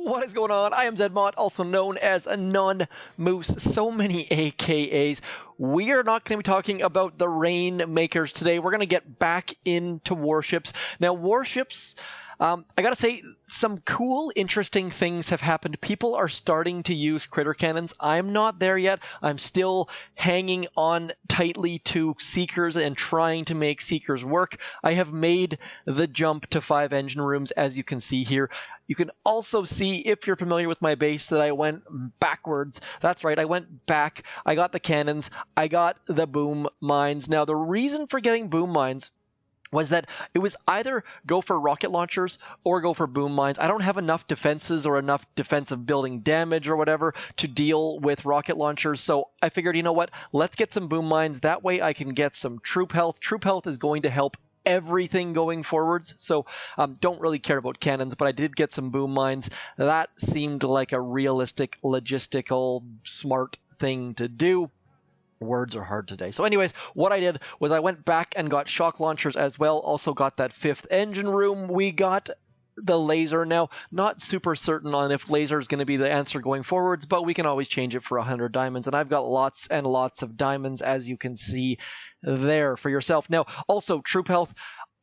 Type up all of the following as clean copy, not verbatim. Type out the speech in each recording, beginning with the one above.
What is going on? I am Zedmont, also known as a Nun-Moose. So many AKAs. We are not going to be talking about the Rainmakers today. We're going to get back into warships. Now, warships, I gotta say, some cool, interesting things have happened. People are starting to use critter cannons. I'm not there yet. I'm still hanging on tightly to Seekers and trying to make Seekers work. I have made the jump to 5 engine rooms, as you can see here. You can also see, if you're familiar with my base, that I went backwards. That's right, I went back. I got the cannons. I got the boom mines. Now, the reason for getting boom mines was that it was either go for rocket launchers or go for boom mines. I don't have enough defenses or enough defensive building damage or whatever to deal with rocket launchers, so I figured, you know what, let's get some boom mines. That way I can get some troop health. Troop health is going to help everything going forwards, so don't really care about cannons, but I did get some boom mines. That seemed like a realistic, logistical, smart thing to do. Words are hard today. So anyways, what I did was I went back and got shock launchers as well. Also got that 5th engine room. We got the laser. Now, not super certain on if laser is going to be the answer going forwards, but we can always change it for 100 diamonds. And I've got lots and lots of diamonds, as you can see there for yourself. Now, also troop health.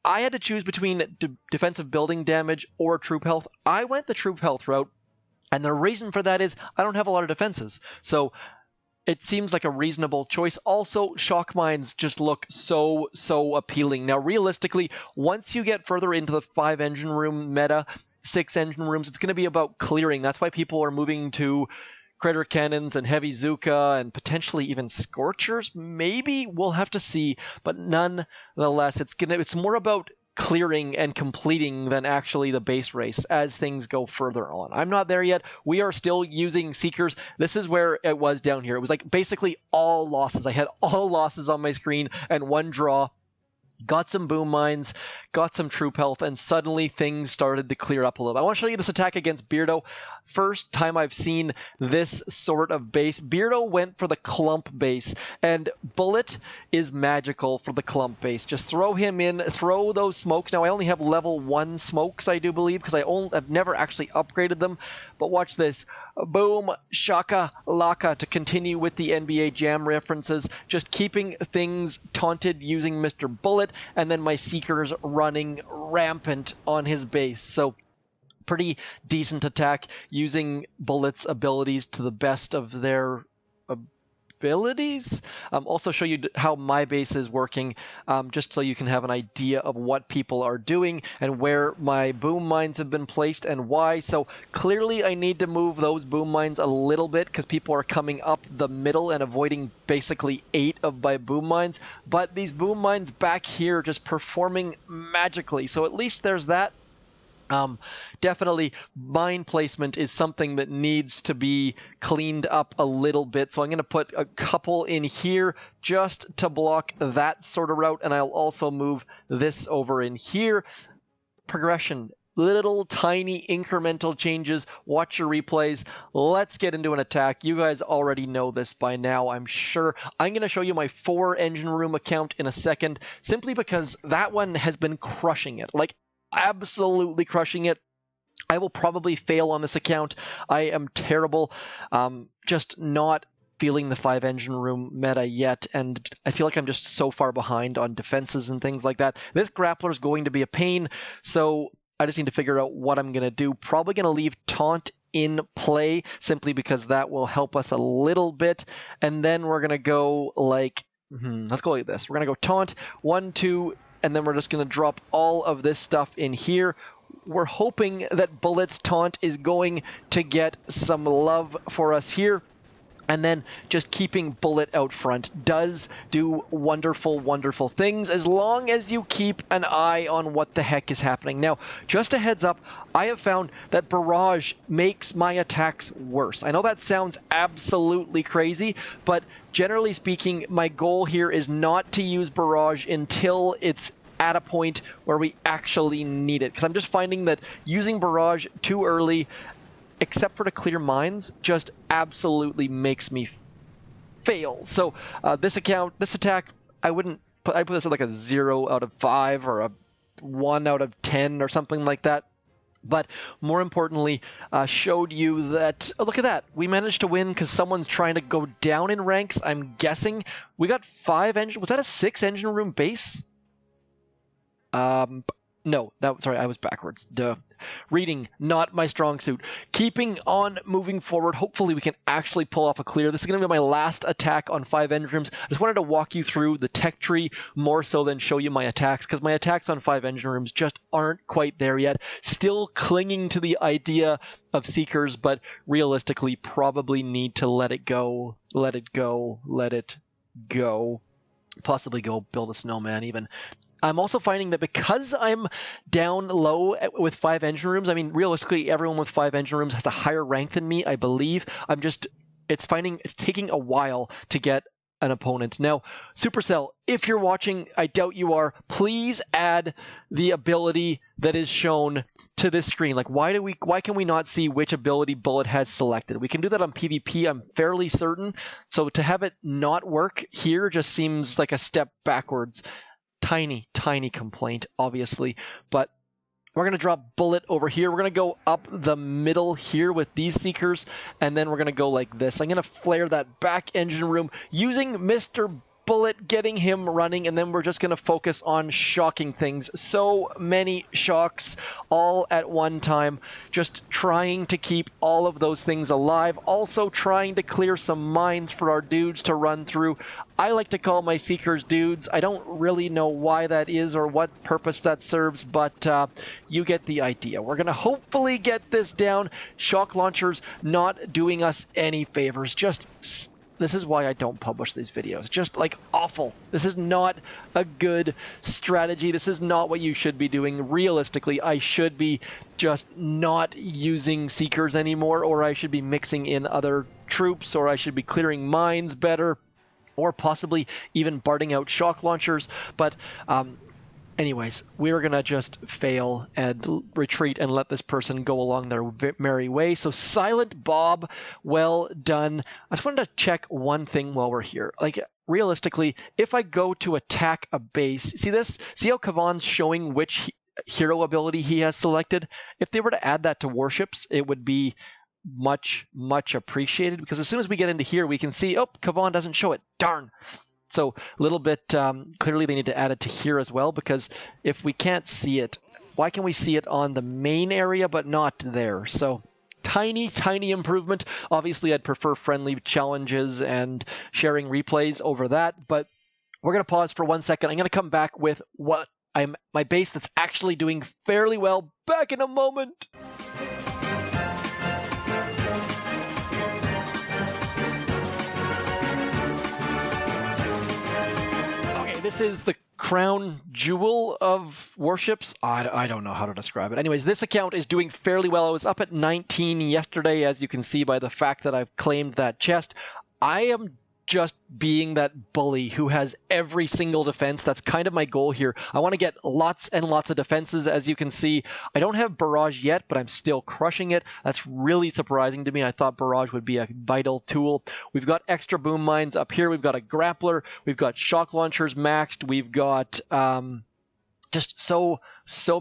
I had to choose between defensive building damage or troop health. I went the troop health route, and the reason for that is I don't have a lot of defenses. So it seems like a reasonable choice. Also, shock mines just look so appealing. Now, realistically, once you get further into the 5 engine room meta, 6 engine rooms, it's going to be about clearing. That's why people are moving to critter cannons and heavy Zuka and potentially even Scorchers. Maybe we'll have to see, but nonetheless, it's more about clearing and completing than actually the base race as things go further on. I'm not there yet. We are still using Seekers. This is where it was down here. It was like basically all losses. I had all losses on my screen and 1 draw. Got some boom mines, got some troop health, and suddenly things started to clear up a little bit. I want to show you this attack against Beardo. First time I've seen this sort of base. Beardo went for the clump base, and Bullet is magical for the clump base. Just throw him in, throw those smokes. Now, I only have level 1 smokes, I do believe, because I've never actually upgraded them. But watch this. Boom, shaka, laka, to continue with the NBA Jam references. Just keeping things taunted using Mr. Bullet, and then my Seekers running rampant on his base. So pretty decent attack using Bullet's abilities to the best of their abilities. Also show you how my base is working, just so you can have an idea of what people are doing and where my boom mines have been placed and why. So clearly I need to move those boom mines a little bit because people are coming up the middle and avoiding basically 8 of my boom mines. But these boom mines back here just performing magically. So at least there's that. Definitely mine placement is something that needs to be cleaned up a little bit. So I'm going to put a couple in here just to block that sort of route. And I'll also move this over in here. Progression, little tiny incremental changes. Watch your replays. Let's get into an attack. You guys already know this by now, I'm sure. I'm going to show you my 4 engine room account in a second, simply because that one has been crushing it. Like, absolutely crushing it. I will probably fail on this account. I am terrible. Just not feeling the 5 engine room meta yet, and I feel like I'm just so far behind on defenses and things like that. This grappler is going to be a pain, so I just need to figure out what I'm going to do. Probably going to leave taunt in play, simply because that will help us a little bit, and then we're going to go like, let's go like this. We're going to go taunt, 1, 2, and then we're just going to drop all of this stuff in here. We're hoping that Bullet's taunt is going to get some love for us here. And then just keeping Bullet out front does do wonderful, wonderful things as long as you keep an eye on what the heck is happening. Now, just a heads up, I have found that Barrage makes my attacks worse. I know that sounds absolutely crazy, but generally speaking, my goal here is not to use Barrage until it's at a point where we actually need it. Because I'm just finding that using Barrage too early, except for to clear mines, just absolutely makes me fail. So this attack, I put this at like a 0 out of 5 or a 1 out of 10 or something like that. But more importantly, showed you that, oh, look at that, we managed to win because someone's trying to go down in ranks. I'm guessing we got 5 engine. Was that a 6 engine room base? No, sorry, I was backwards. Duh. Reading, not my strong suit. Keeping on moving forward. Hopefully we can actually pull off a clear. This is going to be my last attack on 5 engine rooms. I just wanted to walk you through the tech tree more so than show you my attacks, because my attacks on 5 engine rooms just aren't quite there yet. Still clinging to the idea of Seekers, but realistically probably need to let it go. Let it go. Let it go. Possibly go build a snowman even. I'm also finding that because I'm down low with 5 engine rooms, I mean, realistically, everyone with 5 engine rooms has a higher rank than me, I believe. It's taking a while to get an opponent. Now, Supercell, if you're watching, I doubt you are, please add the ability that is shown to this screen. Like, why can we not see which ability Bullet has selected? We can do that on PvP, I'm fairly certain. So to have it not work here just seems like a step backwards. Tiny complaint, obviously, but we're going to drop Bullet over here. We're going to go up the middle here with these Seekers, and then we're going to go like this. I'm going to flare that back engine room using Mr. Bullet, getting him running, and then we're just going to focus on shocking things. So many shocks all at one time, just trying to keep all of those things alive, also trying to clear some mines for our dudes to run through. I like to call my Seekers dudes. I don't really know why that is or what purpose that serves, but you get the idea. We're going to hopefully get this down. Shock launchers not doing us any favors. This is why I don't publish these videos. Just like awful. This is not a good strategy. This is not what you should be doing. Realistically, I should be just not using Seekers anymore, or I should be mixing in other troops, or I should be clearing mines better, or possibly even barding out shock launchers. But anyways, we're going to just fail and retreat and let this person go along their merry way. So Silent Bob, well done. I just wanted to check one thing while we're here. Like, realistically, if I go to attack a base, see this? See how Kavan's showing which hero ability he has selected? If they were to add that to Warships, it would be much appreciated, because as soon as we get into here, we can see, oh, Kavan doesn't show it. Darn. So a little bit, clearly they need to add it to here as well, because if we can't see it, why can we see it on the main area but not there? So tiny improvement. Obviously, I'd prefer friendly challenges and sharing replays over that, but we're going to pause for 1 second. I'm going to come back with my base that's actually doing fairly well. Back in a moment. This is the crown jewel of Warships. I don't know how to describe it. Anyways, this account is doing fairly well. I was up at 19 yesterday, as you can see by the fact that I've claimed that chest. I am just being that bully who has every single defense. That's kind of my goal here. I want to get lots and lots of defenses, as you can see. I don't have barrage yet, but I'm still crushing it. That's really surprising to me. I thought barrage would be a vital tool. We've got extra boom mines up here. We've got a grappler. We've got shock launchers maxed. We've got just so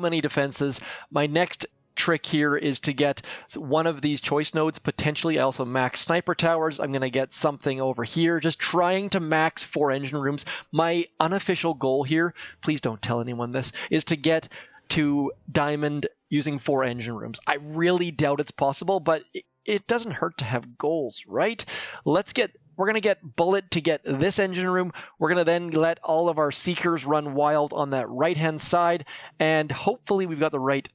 many defenses. My next trick here is to get one of these choice nodes. Potentially, I also max sniper towers. I'm going to get something over here, just trying to max 4 engine rooms. My unofficial goal here, please don't tell anyone this, is to get to diamond using 4 engine rooms. I really doubt it's possible, but it doesn't hurt to have goals, right? We're going to get Bullet to get this engine room. We're going to then let all of our Seekers run wild on that right-hand side, and hopefully we've got the right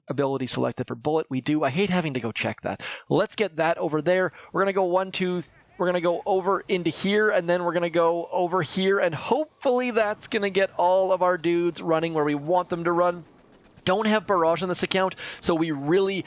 ability selected for Bullet. We do. I hate having to go check that. Let's get that over there. We're going to go 1, 2, we're going to go over into here, and then we're going to go over here, and hopefully that's going to get all of our dudes running where we want them to run. Don't have barrage on this account, so we really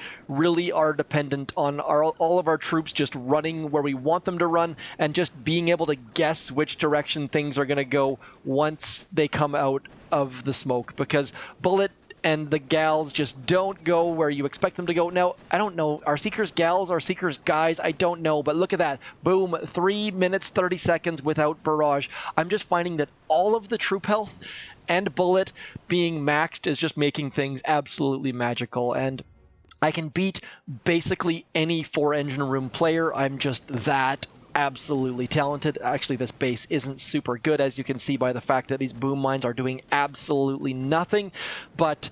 are dependent on all of our troops just running where we want them to run, and just being able to guess which direction things are going to go once they come out of the smoke, because Bullet and the gals just don't go where you expect them to go. Now, I don't know. Are Seekers gals? Are Seekers guys? I don't know. But look at that. Boom. 3 minutes, 30 seconds without barrage. I'm just finding that all of the troop health and Bullet being maxed is just making things absolutely magical, and I can beat basically any 4-engine room player. I'm just that absolutely talented. Actually, this base isn't super good, as you can see by the fact that these boom mines are doing absolutely nothing, but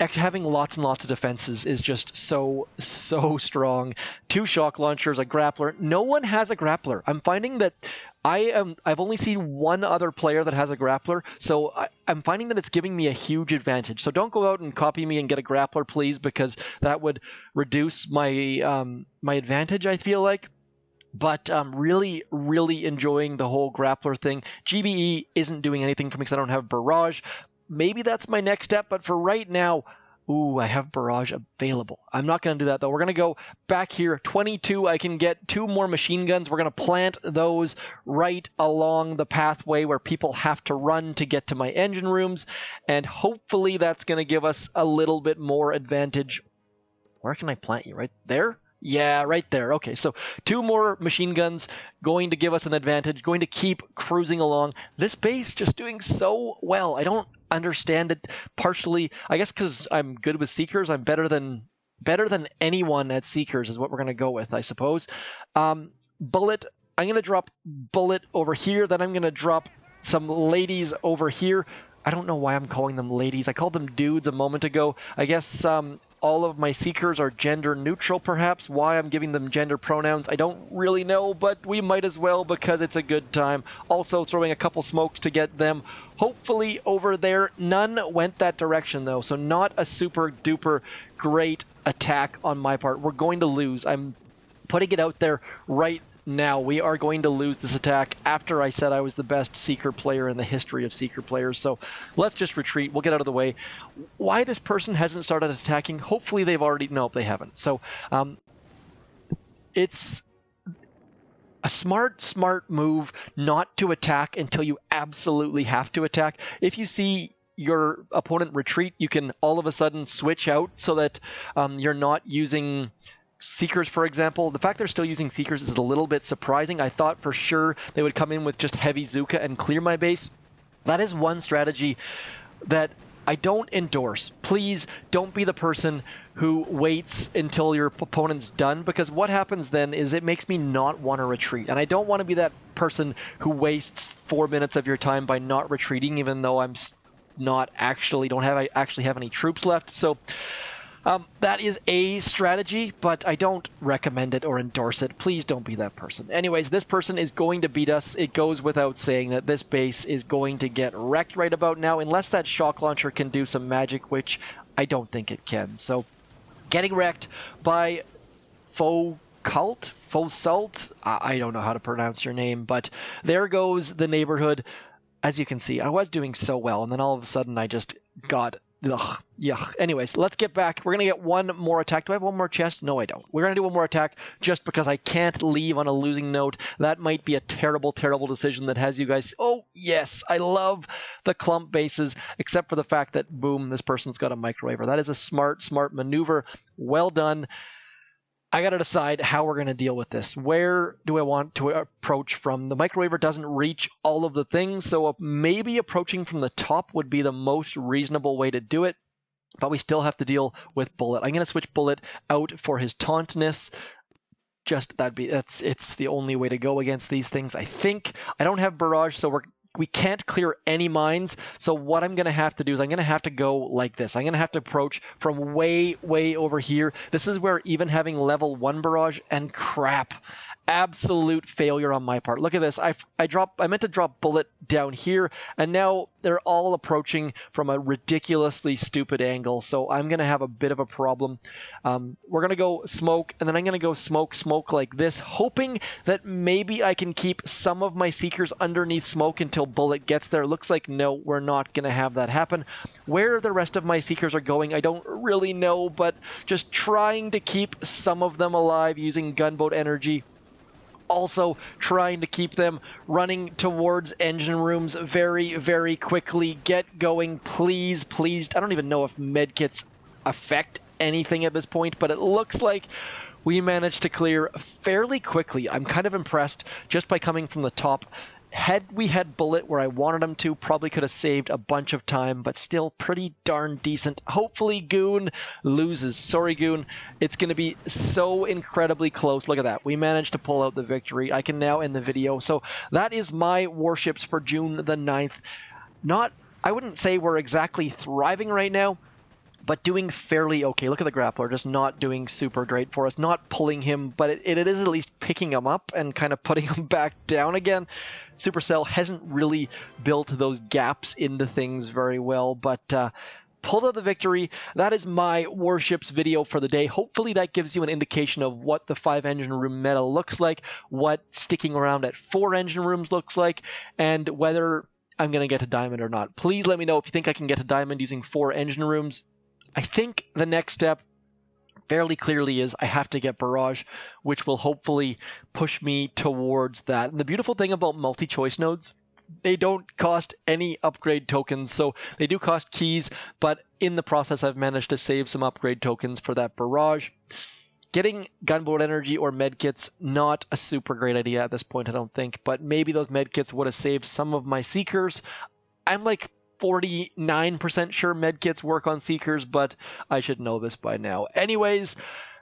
having lots and lots of defenses is just so strong. 2 shock launchers, a grappler. No one has a grappler. I'm finding that I've only seen one other player that has a grappler, so I'm finding that it's giving me a huge advantage. So don't go out and copy me and get a grappler, please, because that would reduce my my advantage, I feel like. But really enjoying the whole grappler thing. GBE isn't doing anything for me because I don't have barrage. Maybe that's my next step, but for right now, ooh, I have barrage available. I'm not going to do that, though. We're going to go back here. 22, I can get 2 more machine guns. We're going to plant those right along the pathway where people have to run to get to my engine rooms, and hopefully that's going to give us a little bit more advantage. Where can I plant you? Right there? Yeah, right there. Okay, so 2 more machine guns going to give us an advantage, going to keep cruising along. This base just doing so well. I don't understand it, partially, I guess because I'm good with Seekers. I'm better than anyone at Seekers is what we're going to go with, I suppose. Bullet, I'm going to drop Bullet over here, then I'm going to drop some ladies over here. I don't know why I'm calling them ladies. I called them dudes a moment ago. I guess all of my Seekers are gender neutral, perhaps. Why I'm giving them gender pronouns, I don't really know, but we might as well because it's a good time. Also throwing a couple smokes to get them hopefully over there. None went that direction, though, so not a super duper great attack on my part. We're going to lose. I'm putting it out there right now. We are going to lose this attack after I said I was the best Seeker player in the history of Seeker players. So let's just retreat. We'll get out of the way. Why this person hasn't started attacking? Hopefully they've already... No, they haven't. So it's a smart move not to attack until you absolutely have to attack. If you see your opponent retreat, you can all of a sudden switch out so that you're not using Seekers, for example. The fact they're still using Seekers is a little bit surprising. I thought for sure they would come in with just heavy Zuka and clear my base. That is one strategy that I don't endorse. Please don't be the person who waits until your opponent's done, because what happens then is it makes me not want to retreat. And I don't want to be that person who wastes 4 minutes of your time by not retreating, even though I'm not actually, I actually have any troops left. So that is a strategy, but I don't recommend it or endorse it. Please don't be that person. Anyways, this person is going to beat us. It goes without saying that this base is going to get wrecked right about now, unless that shock launcher can do some magic, which I don't think it can. So, getting wrecked by Faux Salt. I don't know how to pronounce your name, but there goes the neighborhood. As you can see, I was doing so well, and then all of a sudden I just got... Ugh, yuck. Anyways, let's get back. We're going to get one more attack. Do I have one more chest? No, I don't. We're going to do one more attack just because I can't leave on a losing note. That might be a terrible decision that has you guys... Oh, yes, I love the clump bases, except for the fact that, boom, this person's got a microwaver. That is a smart maneuver. Well done. I got to decide how we're going to deal with this. Where do I want to approach from? The microwaver doesn't reach all of the things, so maybe approaching from the top would be the most reasonable way to do it, but we still have to deal with Bullet. I'm going to switch Bullet out for his tauntness. It's the only way to go against these things, I think. I don't have barrage, so we can't clear any mines, so what I'm going to have to do is I'm going to have to go like this. I'm going to have to approach from way over here. This is where even having level 1 barrage, and crap, absolute failure on my part. Look at this. I meant to drop Bullet down here, and now they're all approaching from a ridiculously stupid angle, so I'm going to have a bit of a problem. We're going to go smoke, and then I'm going to go smoke like this, hoping that maybe I can keep some of my Seekers underneath smoke until Bullet gets there. Looks like no, we're not going to have that happen. Where the rest of my Seekers are going, I don't really know, but just trying to keep some of them alive using gunboat energy. Also trying to keep them running towards engine rooms very quickly. Get going, please. I don't even know if medkits affect anything at this point, but it looks like we managed to clear fairly quickly. I'm kind of impressed just by coming from the top. had we had bullet where I wanted him to, probably could have saved a bunch of time, but still pretty darn decent. Hopefully Goon loses. Sorry, Goon. It's going to be so incredibly close. Look at that. We managed to pull out the victory. I can now end the video. So that is my warships for June the 9th. I wouldn't say we're exactly thriving right now, but doing fairly okay. Look at the grappler, just not doing super great for us. Not pulling him, but it is at least picking him up and kind of putting him back down again. Supercell hasn't really built those gaps into things very well, but pulled out the victory. That is my warships video for the day. Hopefully that gives you an indication of what the 5 engine room meta looks like, what sticking around at 4 engine rooms looks like, and whether I'm going to get to diamond or not. Please let me know if you think I can get to diamond using 4 engine rooms. I think the next step fairly clearly is I have to get barrage, which will hopefully push me towards that. And the beautiful thing about multi-choice nodes, they don't cost any upgrade tokens, so they do cost keys, but in the process I've managed to save some upgrade tokens for that barrage. Getting gunboat energy or medkits, not a super great idea at this point, I don't think, but maybe those medkits would have saved some of my seekers. I'm like 49% sure medkits work on seekers, but I should know this by now. Anyways,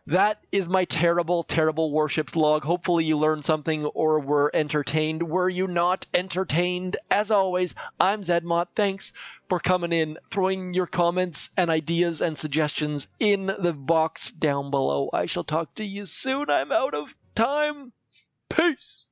that is my terrible, terrible warships log. Hopefully you learned something or were entertained. Were you not entertained? As always, I'm Zedmot. Thanks for coming in, throwing your comments and ideas and suggestions in the box down below. I shall talk to you soon. I'm out of time. Peace.